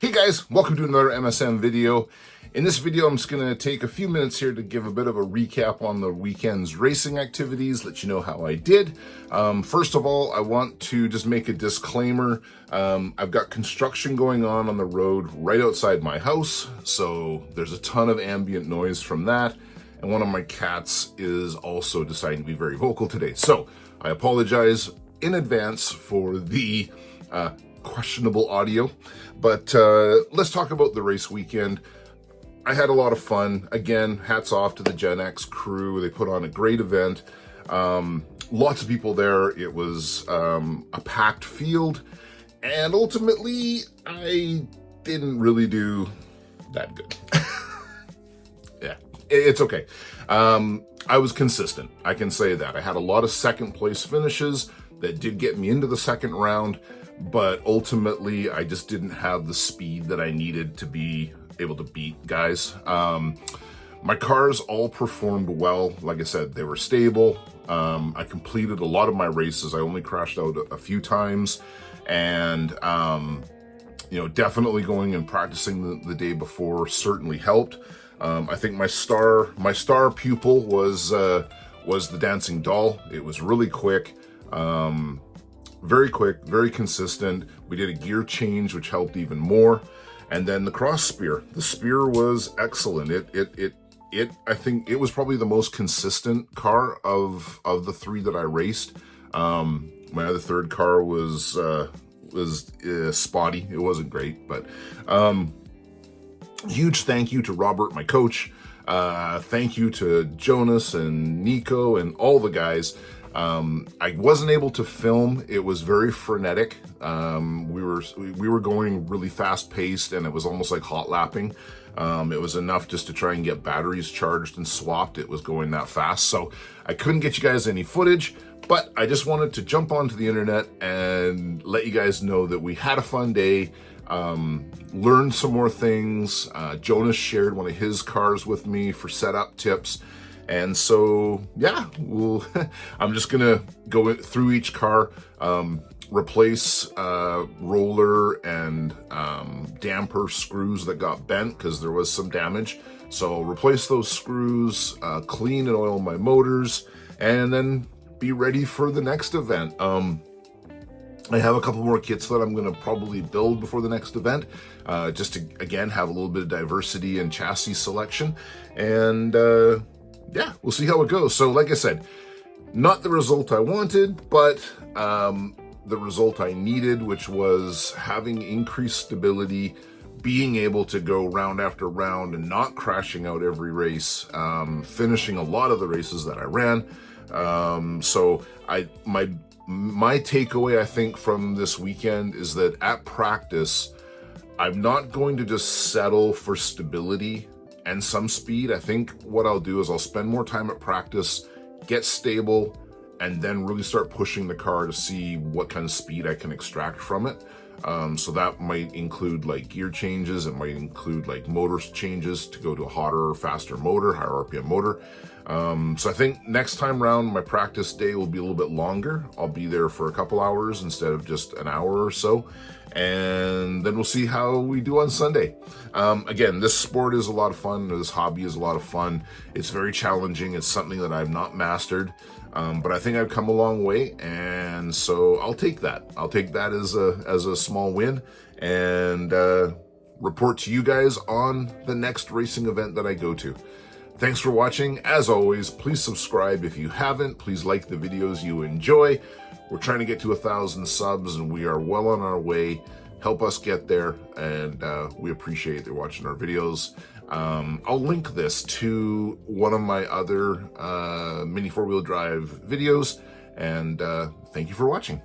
Hey guys, welcome to another MSM video. In this video, I'm just going to take a few minutes here to give a bit of a recap on the weekend's racing activities, let you know how I did. First of all, I want to just make a disclaimer. I've got construction going on the road right outside my house, so there's a ton of ambient noise from that. And one of my cats is also deciding to be very vocal today. So I apologize in advance for the questionable audio, but let's talk about the race weekend. I had a lot of fun. Again, hats off to the Gen X crew. They put on a great event. Lots of people there. It was a packed field, and ultimately I didn't really do that good. Yeah, it's okay. I was consistent, I can say that. I had a lot of second place finishes that did get me into the second round, but ultimately I just didn't have the speed that I needed to be able to beat guys. My cars all performed well. Like I said, they were stable. I completed a lot of my races. I only crashed out a few times, and definitely going and practicing the day before certainly helped. I think my star pupil was the dancing doll. It was really quick. Very quick, very consistent. We did a gear change, which helped even more. And then the cross spear. The spear was excellent. I think it was probably the most consistent car of the three that I raced. My other third car was spotty. It wasn't great, but huge thank you to Robert, my coach. Thank you to Jonas and Nico and all the guys. I wasn't able to film. It was very frenetic. We were going really fast paced, and it was almost like hot lapping. It was enough just to try and get batteries charged and swapped. It was going that fast. So I couldn't get you guys any footage, but I just wanted to jump onto the internet and let you guys know that we had a fun day. Learned some more things. Jonas shared one of his cars with me for setup tips. And so, yeah, I'm just gonna go through each car, replace roller and damper screws that got bent because there was some damage. So replace those screws, clean and oil my motors, and then be ready for the next event. I have a couple more kits that I'm going to probably build before the next event, just to, again, have a little bit of diversity in chassis selection. And yeah, we'll see how it goes. So like I said, not the result I wanted, but the result I needed, which was having increased stability, being able to go round after round and not crashing out every race, finishing a lot of the races that I ran. So my takeaway, I think, from this weekend is that at practice, I'm not going to just settle for stability and some speed. I think what I'll do is I'll spend more time at practice, get stable, and then really start pushing the car to see what kind of speed I can extract from it. So that might include like gear changes. It might include like motor changes to go to a hotter, faster motor, higher RPM motor. So I think next time around, my practice day will be a little bit longer. I'll be there for a couple hours instead of just an hour or so. And then we'll see how we do on Sunday. Again, this sport is a lot of fun. This hobby is a lot of fun. It's very challenging. It's something that I've not mastered. But I think I've come a long way, and so I'll take that. I'll take that as a small win, and report to you guys on the next racing event that I go to. Thanks for watching. As always, please subscribe if you haven't. Please like the videos you enjoy. We're trying to get to 1,000 subs, and we are well on our way. Help us get there, and we appreciate you watching our videos. I'll link this to one of my other mini four-wheel drive videos, and thank you for watching.